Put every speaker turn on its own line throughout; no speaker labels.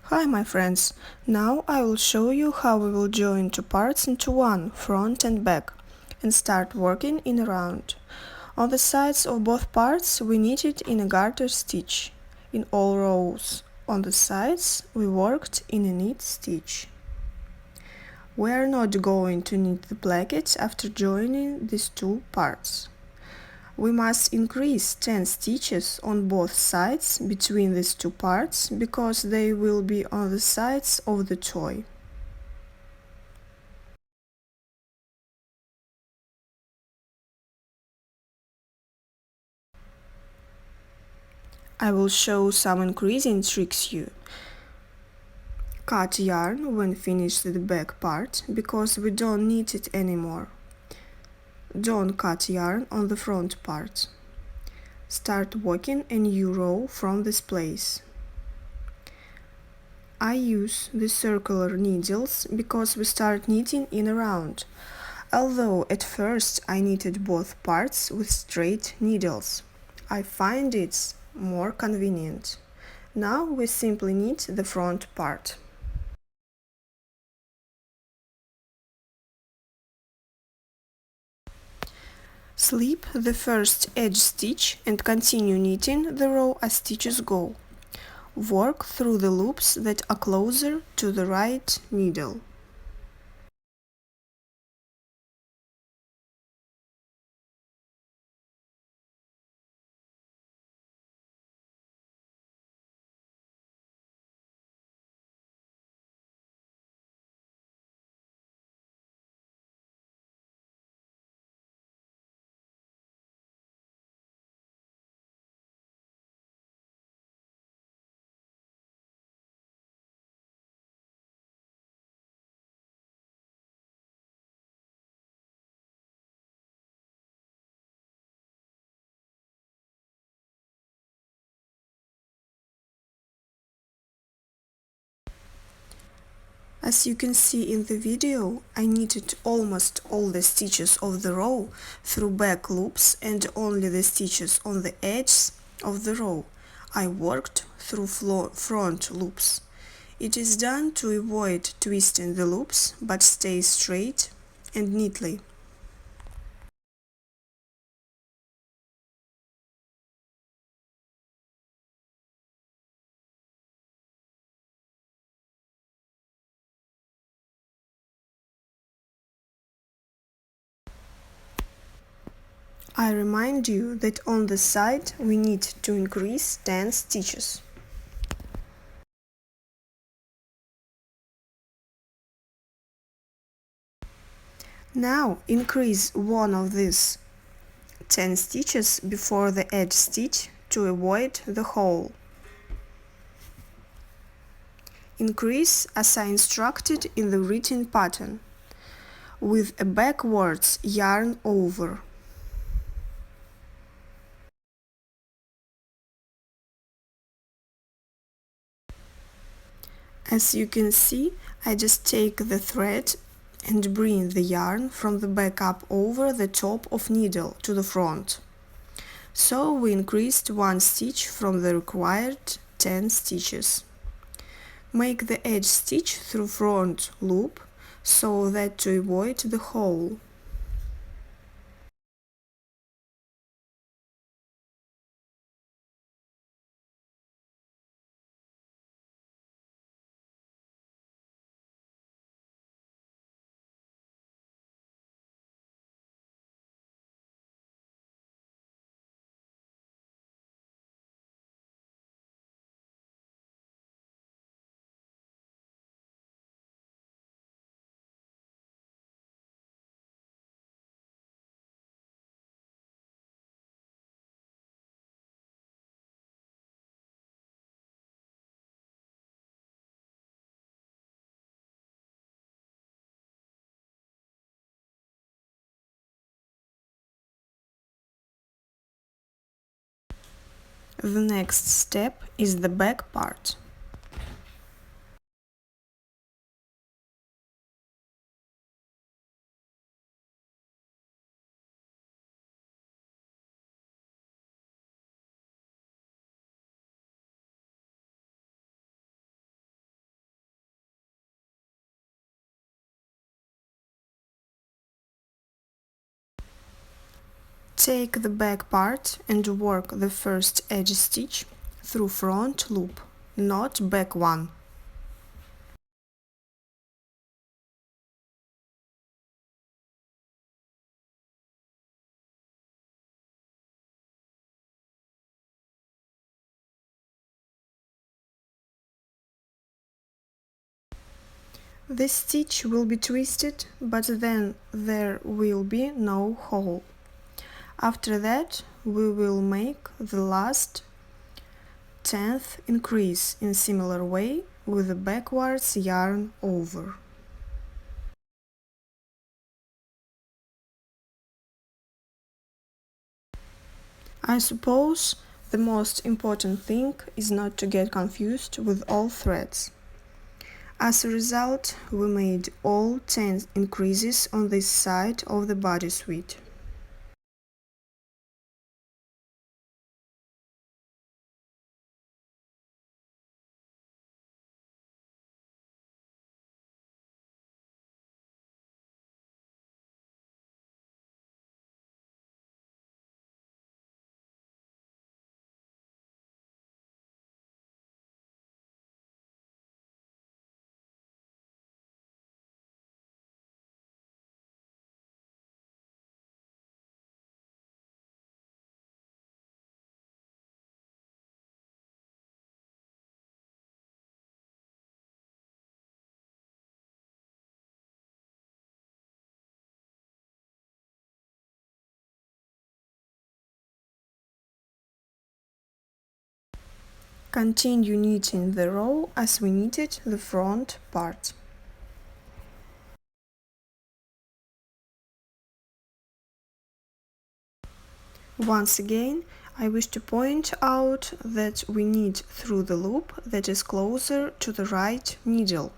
Hi my friends, now I will show you how we will join two parts into one, front and back, and start working in a round. On the sides of both parts we knitted in a garter stitch. In all rows on the sides we worked in a knit stitch. We are not going to knit the plackets after joining these two parts. We must increase 10 stitches on both sides between these two parts because they will be on the sides of the toy. I will show some increasing tricks you. Cut yarn when finished the back part because we don't need it anymore. Don't cut yarn on the front part. Start working a new row from this place. I use the circular needles because we start knitting in a round, although at first I knitted both parts with straight needles. I find it more convenient. Now we simply knit the front part. Slip the first edge stitch and continue knitting the row as stitches go. Work through the loops that are closer to the right needle. As you can see in the video, I knitted almost all the stitches of the row through back loops and only the stitches on the edges of the row I worked through front loops. It is done to avoid twisting the loops but stay straight and neatly. I remind you that on the side we need to increase 10 stitches. Now increase one of these 10 stitches before the edge stitch to avoid the hole. Increase as I instructed in the written pattern, with a backwards yarn over. As you can see, I just take the thread and bring the yarn from the back up over the top of needle to the front. So we increased one stitch from the required 10 stitches. Make the edge stitch through front loop so that to avoid the hole. The next step is the back part. Take the back part and work the first edge stitch through front loop, not back one. This stitch will be twisted, but then there will be no hole. After that, we will make the last 10th increase in similar way with the backwards yarn over. I suppose the most important thing is not to get confused with all threads. As a result, we made all 10 increases on this side of the bodysuit. Continue knitting the row as we knitted the front part. Once again, I wish to point out that we knit through the loop that is closer to the right needle.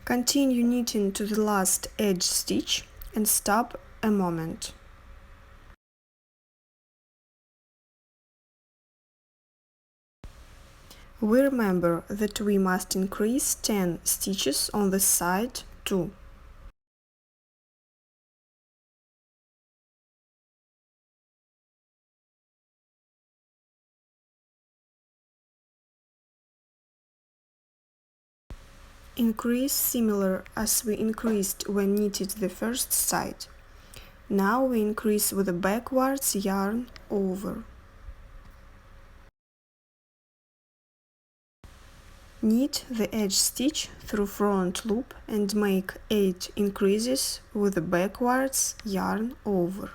Continue knitting to the last edge stitch and stop a moment. We remember that we must increase 10 stitches on the side too. Increase similar as we increased when knitted the first side. Now we increase with a backwards yarn over. Knit the edge stitch through front loop and make 8 increases with a backwards yarn over.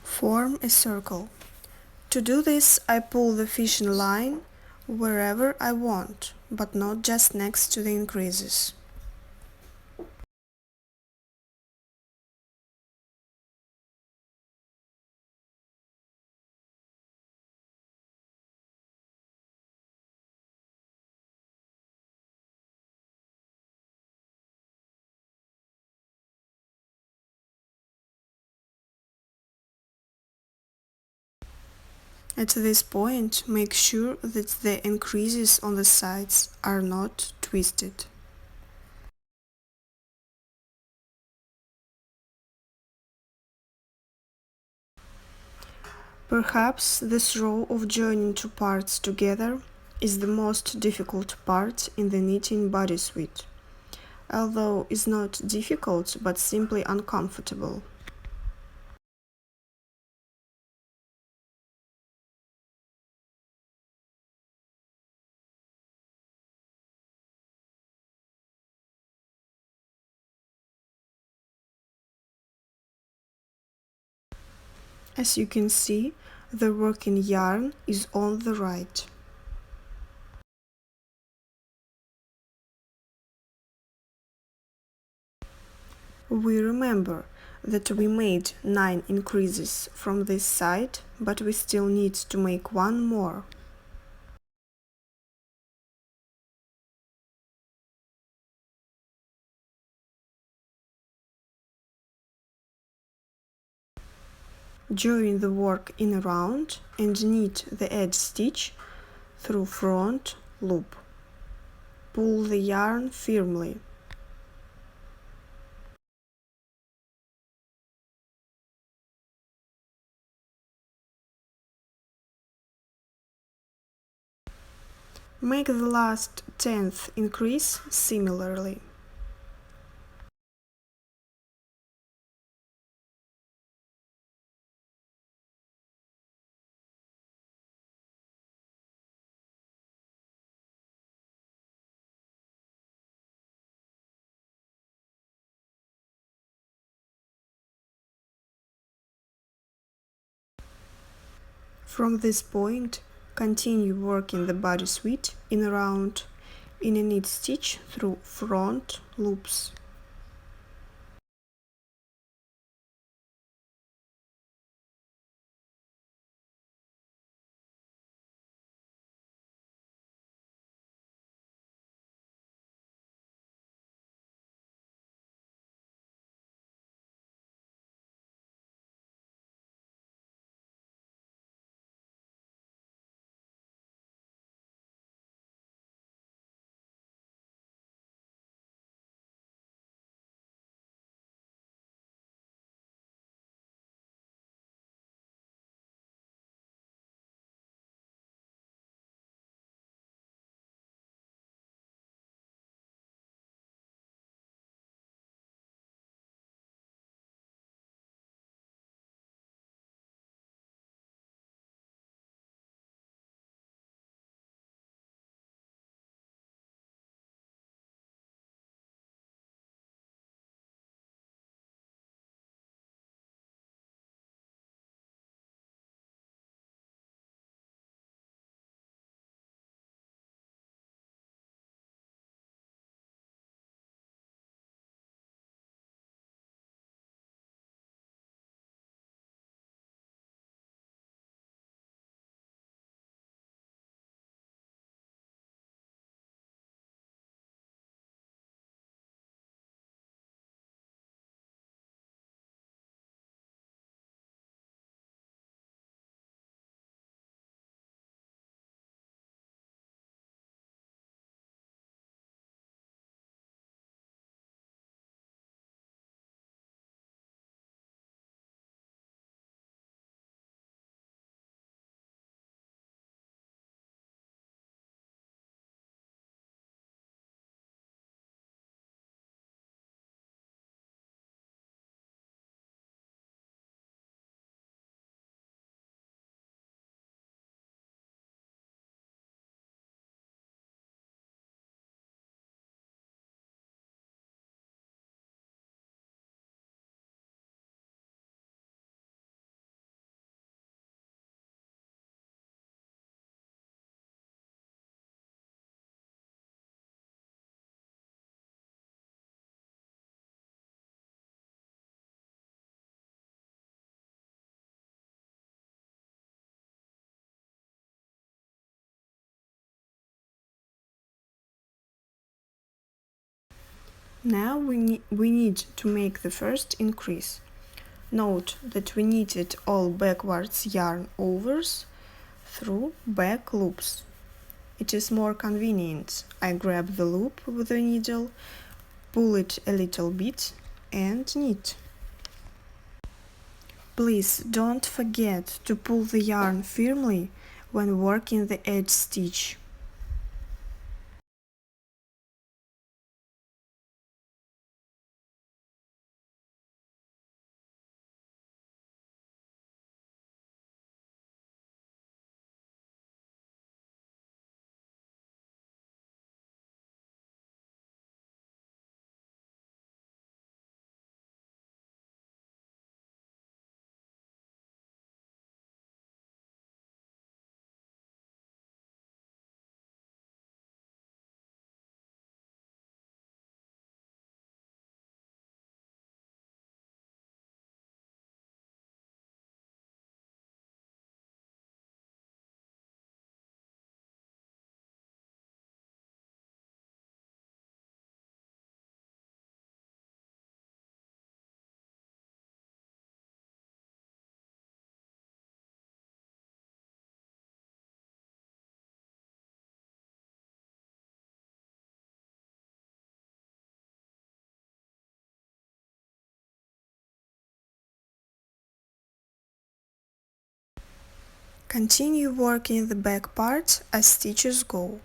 Form a circle. To do this, I pull the fishing line wherever I want, but not just next to the increases. At this point, make sure that the increases on the sides are not twisted. Perhaps this row of joining two parts together is the most difficult part in the knitting bodysuit, although it's not difficult but simply uncomfortable. As you can see, the working yarn is on the right. We remember that we made 9 increases from this side, but we still need to make one more. Join the work in a round and knit the edge stitch through front loop. Pull the yarn firmly. Make the last 10th increase similarly. From this point, continue working the body sweep in a round in a knit stitch through front loops. Now we need to make the first increase. Note that we knitted all backwards yarn overs through back loops. It is more convenient. I grab the loop with the needle, pull it a little bit and knit. Please don't forget to pull the yarn firmly when working the edge stitch. Continue working the back part as stitches go.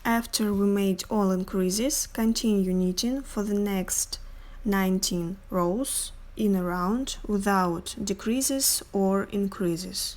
After we made all increases, continue knitting for the next 19 rows in a round without decreases or increases.